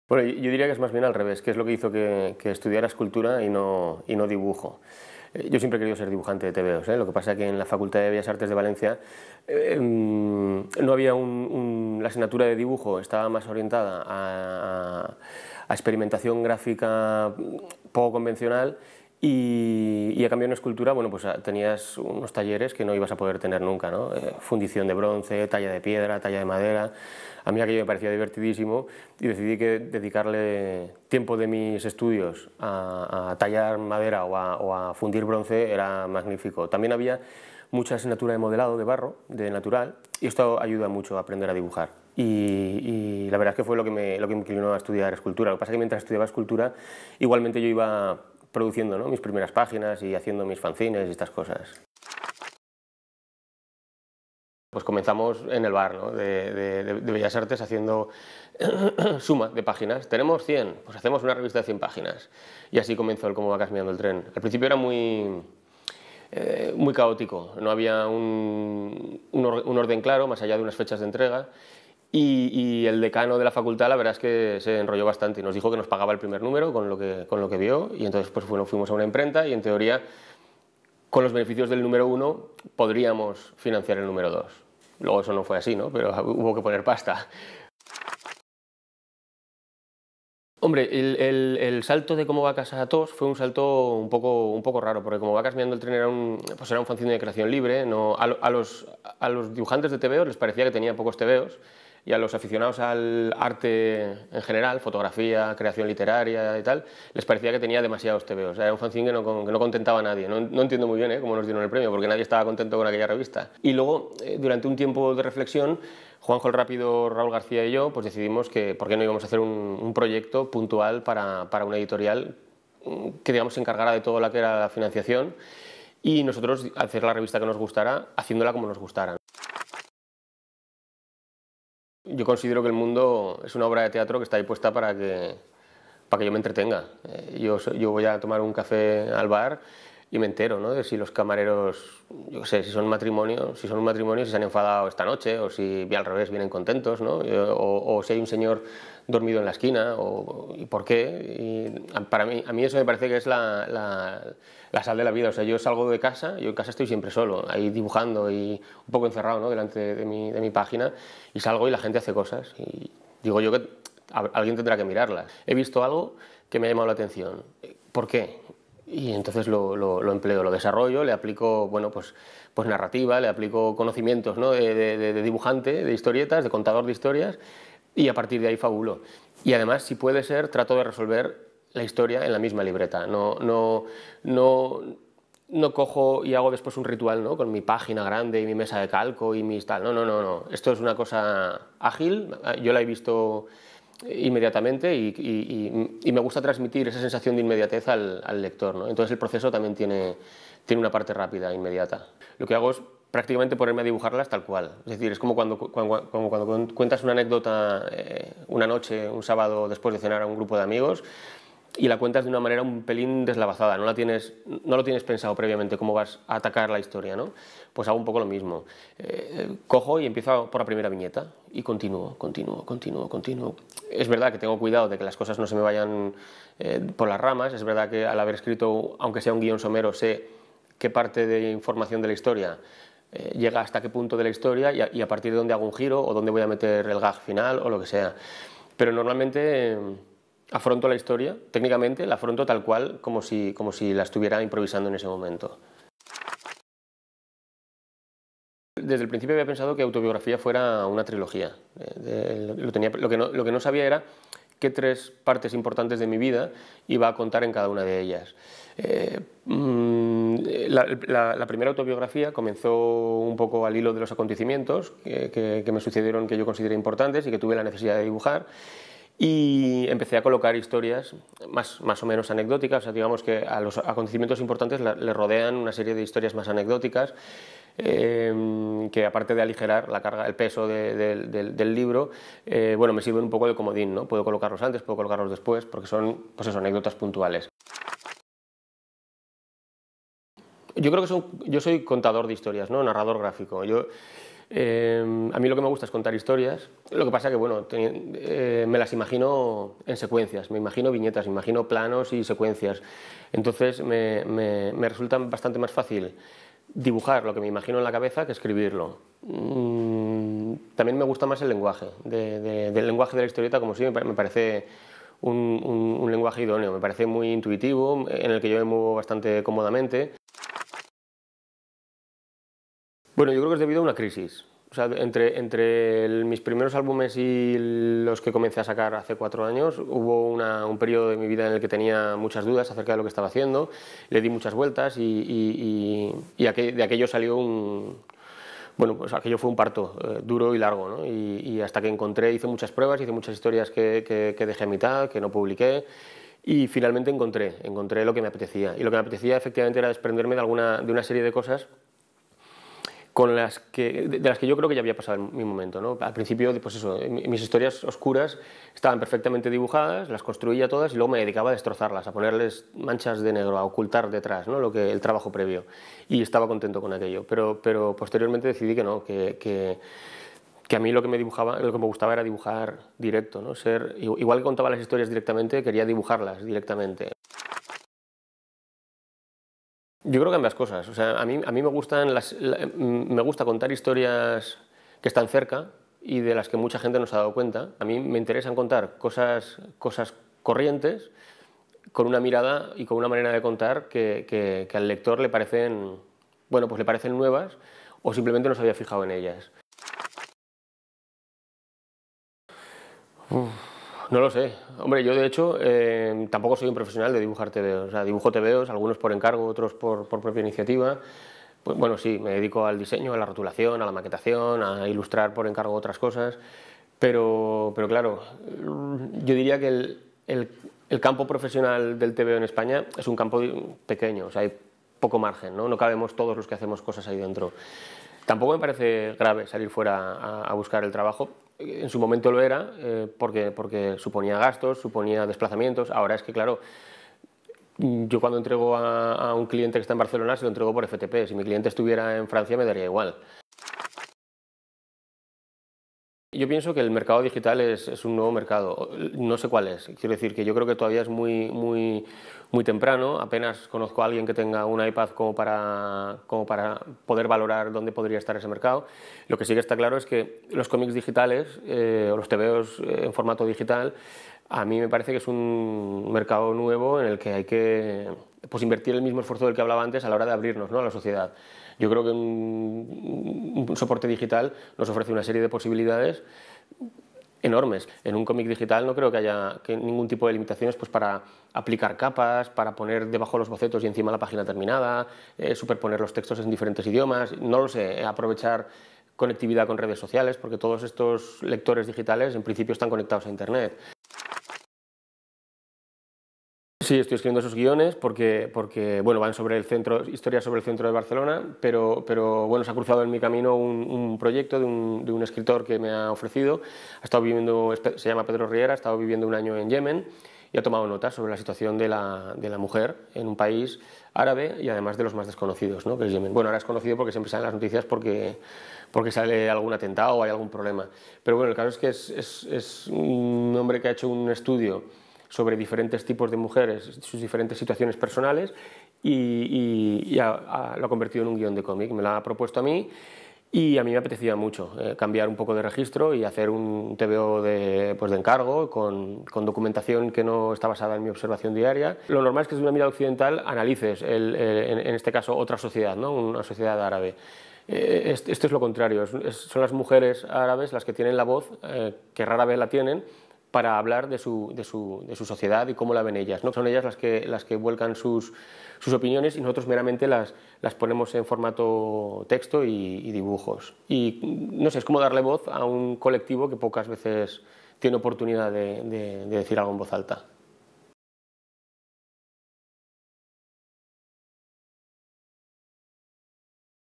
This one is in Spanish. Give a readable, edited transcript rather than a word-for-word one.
Bueno, yo diría que es más bien al revés, que es lo que hizo que estudiara escultura y no dibujo. Yo siempre he querido ser dibujante de tebeos, ¿eh? Lo que pasa es que en la Facultad de Bellas Artes de Valencia no había la asignatura de dibujo, estaba más orientada a experimentación gráfica poco convencional y a cambio en escultura, bueno, pues tenías unos talleres que no ibas a poder tener nunca, ¿no? Fundición de bronce, talla de piedra, talla de madera. A mí aquello me parecía divertidísimo y decidí que dedicarle tiempo de mis estudios a tallar madera o a fundir bronce era magnífico. También había mucha asignatura de modelado de barro, de natural, y esto ayuda mucho a aprender a dibujar. Y la verdad es que fue lo que me inclinó a estudiar escultura. Lo que pasa es que mientras estudiaba escultura, igualmente yo iba produciendo, ¿no?, mis primeras páginas y haciendo mis fanzines y estas cosas. Pues comenzamos en el bar, ¿no?, de Bellas Artes haciendo suma de páginas. Tenemos 100, pues hacemos una revista de 100 páginas. Y así comenzó el Cómo va cambiando el tren. Al principio era muy caótico, no había un orden claro, más allá de unas fechas de entrega. Y el decano de la facultad, la verdad es que se enrolló bastante y nos dijo que nos pagaba el primer número con lo que vio. Y entonces, pues bueno, fuimos a una imprenta y en teoría, con los beneficios del número 1, podríamos financiar el número 2. Luego eso no fue así, ¿no?, pero hubo que poner pasta. Hombre, el salto de Cómo va casa a TOS fue un salto un poco raro, porque Cómo va cambiando el tren era pues era un fanzine de creación libre. No, a los dibujantes de tebeos les parecía que tenía pocos tebeos, y a los aficionados al arte en general, fotografía, creación literaria y tal, les parecía que tenía demasiados tebeos. Era un fanzine que no contentaba a nadie. No entiendo muy bien cómo nos dieron el premio, porque nadie estaba contento con aquella revista. Y luego, durante un tiempo de reflexión, Juanjo el Rápido, Raúl García y yo pues decidimos que por qué no íbamos a hacer un proyecto puntual para una editorial que, digamos, se encargara de todo lo que era la financiación, y nosotros hacer la revista que nos gustara, haciéndola como nos gustara. Yo considero que el mundo es una obra de teatro que está ahí puesta para que yo me entretenga. Yo voy a tomar un café al bar y me entero, ¿no?, de si los camareros, yo qué sé, si son un matrimonio, si se han enfadado esta noche, o si al revés vienen contentos, ¿no?, o si hay un señor dormido en la esquina, y por qué. Y a mí eso me parece que es la sal de la vida. O sea, yo salgo de casa, yo en casa estoy siempre solo, ahí dibujando y un poco encerrado, ¿no?, delante de mi página, y salgo y la gente hace cosas, y digo yo que alguien tendrá que mirarlas. He visto algo que me ha llamado la atención. ¿Por qué? Y entonces lo empleo, lo desarrollo, le aplico, bueno, pues narrativa, le aplico conocimientos, ¿no?, de dibujante, de historietas, de contador de historias, y a partir de ahí fabulo. Y además, si puede ser, trato de resolver la historia en la misma libreta. No cojo y hago después un ritual, ¿no?, con mi página grande y mi mesa de calco y mis tal. No. Esto es una cosa ágil, yo la he visto inmediatamente y me gusta transmitir esa sensación de inmediatez al lector, ¿no? Entonces el proceso también tiene una parte rápida, inmediata. Lo que hago es prácticamente ponerme a dibujarlas tal cual. Es decir, es como cuando cuentas una anécdota una noche, un sábado después de cenar a un grupo de amigos, y la cuentas de una manera un pelín deslavazada, no lo tienes pensado previamente cómo vas a atacar la historia, ¿no? Pues hago un poco lo mismo. Cojo y empiezo por la primera viñeta y continúo. Es verdad que tengo cuidado de que las cosas no se me vayan por las ramas. Es verdad que al haber escrito, aunque sea un guión somero, sé qué parte de información de la historia llega hasta qué punto de la historia, y a partir de dónde hago un giro o dónde voy a meter el gag final o lo que sea. Pero normalmente afronto la historia, técnicamente la afronto tal cual, como si la estuviera improvisando en ese momento. Desde el principio había pensado que Autobiografía fuera una trilogía. Lo que no sabía era qué 3 partes importantes de mi vida iba a contar en cada una de ellas. La primera autobiografía comenzó un poco al hilo de los acontecimientos que me sucedieron, que yo consideré importantes y que tuve la necesidad de dibujar. Y empecé a colocar historias más o menos anecdóticas. O sea, digamos que a los acontecimientos importantes le rodean una serie de historias más anecdóticas, que, aparte de aligerar la carga, el peso del libro, bueno, me sirven un poco de comodín, ¿no? Puedo colocarlos antes, puedo colocarlos después, porque son, pues eso, anécdotas puntuales. Yo creo que yo soy contador de historias, ¿no?, narrador gráfico. A mí lo que me gusta es contar historias, lo que pasa que, bueno, me las imagino en secuencias, me imagino viñetas, me imagino planos y secuencias. Entonces me resulta bastante más fácil dibujar lo que me imagino en la cabeza que escribirlo. También me gusta más el lenguaje, del lenguaje de la historieta, como si me parece un lenguaje idóneo, me parece muy intuitivo, en el que yo me muevo bastante cómodamente. Bueno, yo creo que es debido a una crisis. O sea, entre mis primeros álbumes y los que comencé a sacar hace 4 años, hubo un periodo de mi vida en el que tenía muchas dudas acerca de lo que estaba haciendo, le di muchas vueltas y de aquello salió bueno, pues aquello fue un parto duro y largo, ¿no? Y hasta que hice muchas pruebas, hice muchas historias que dejé a mitad, que no publiqué, y finalmente encontré lo que me apetecía. Y lo que me apetecía efectivamente era desprenderme de una serie de cosas de las que yo creo que ya había pasado mi momento, ¿no? Al principio, pues eso, mis historias oscuras estaban perfectamente dibujadas, las construía todas y luego me dedicaba a destrozarlas, a ponerles manchas de negro, a ocultar detrás, ¿no? El trabajo previo. Y estaba contento con aquello, pero posteriormente decidí que no, que a mí lo que me gustaba era dibujar directo, ¿no? Igual que contaba las historias directamente, quería dibujarlas directamente. Yo creo que ambas cosas. O sea, a mí me me gusta contar historias que están cerca y de las que mucha gente no se ha dado cuenta. A mí me interesan contar cosas corrientes con una mirada y con una manera de contar que al lector le parecen, bueno, pues le parecen nuevas o simplemente no se había fijado en ellas. No lo sé. Hombre, yo de hecho tampoco soy un profesional de dibujar tebeos. O sea, dibujo tebeos, algunos por encargo, otros por propia iniciativa. Pues bueno, sí, me dedico al diseño, a la rotulación, a la maquetación, a ilustrar por encargo otras cosas. Pero claro, yo diría que el campo profesional del tebeo en España es un campo pequeño, o sea, hay poco margen, ¿no? No cabemos todos los que hacemos cosas ahí dentro. Tampoco me parece grave salir fuera a buscar el trabajo. En su momento lo era, porque suponía gastos, suponía desplazamientos. Ahora es que, claro, yo cuando entrego a un cliente que está en Barcelona se lo entrego por FTP. Si mi cliente estuviera en Francia me daría igual. Yo pienso que el mercado digital es un nuevo mercado, no sé cuál es, quiero decir que yo creo que todavía es muy temprano, apenas conozco a alguien que tenga un iPad como para poder valorar dónde podría estar ese mercado. Lo que sí que está claro es que los cómics digitales o los tebeos en formato digital, a mí me parece que es un mercado nuevo en el que hay que pues, invertir el mismo esfuerzo del que hablaba antes a la hora de abrirnos, ¿no?, a la sociedad. Yo creo que un soporte digital nos ofrece una serie de posibilidades enormes. En un cómic digital no creo que haya ningún tipo de limitaciones pues, para aplicar capas, para poner debajo los bocetos y encima la página terminada, superponer los textos en diferentes idiomas, no lo sé, aprovechar conectividad con redes sociales, porque todos estos lectores digitales en principio están conectados a Internet. Sí, estoy escribiendo esos guiones porque bueno, van sobre el centro, historias sobre el centro de Barcelona, pero bueno, se ha cruzado en mi camino un proyecto de un escritor que me ha ofrecido. Ha estado viviendo, se llama Pedro Riera, ha estado viviendo un año en Yemen y ha tomado notas sobre la situación de la mujer en un país árabe y además de los más desconocidos, ¿no?, que es Yemen. Bueno, ahora es conocido porque siempre salen las noticias porque sale algún atentado o hay algún problema. Pero bueno, el caso es que es un hombre que ha hecho un estudio sobre diferentes tipos de mujeres, sus diferentes situaciones personales y lo ha convertido en un guión de cómic. Me lo ha propuesto a mí y a mí me apetecía mucho cambiar un poco de registro y hacer un TVO pues de encargo con documentación que no está basada en mi observación diaria. Lo normal es que desde una mirada occidental analices, en este caso, otra sociedad, ¿no?, una sociedad árabe. Esto es lo contrario, son las mujeres árabes las que tienen la voz, que rara vez la tienen, para hablar de su sociedad y cómo la ven ellas, ¿no? Son ellas las que vuelcan sus opiniones y nosotros meramente las ponemos en formato texto y dibujos. Y no sé, es como darle voz a un colectivo que pocas veces tiene oportunidad de decir algo en voz alta.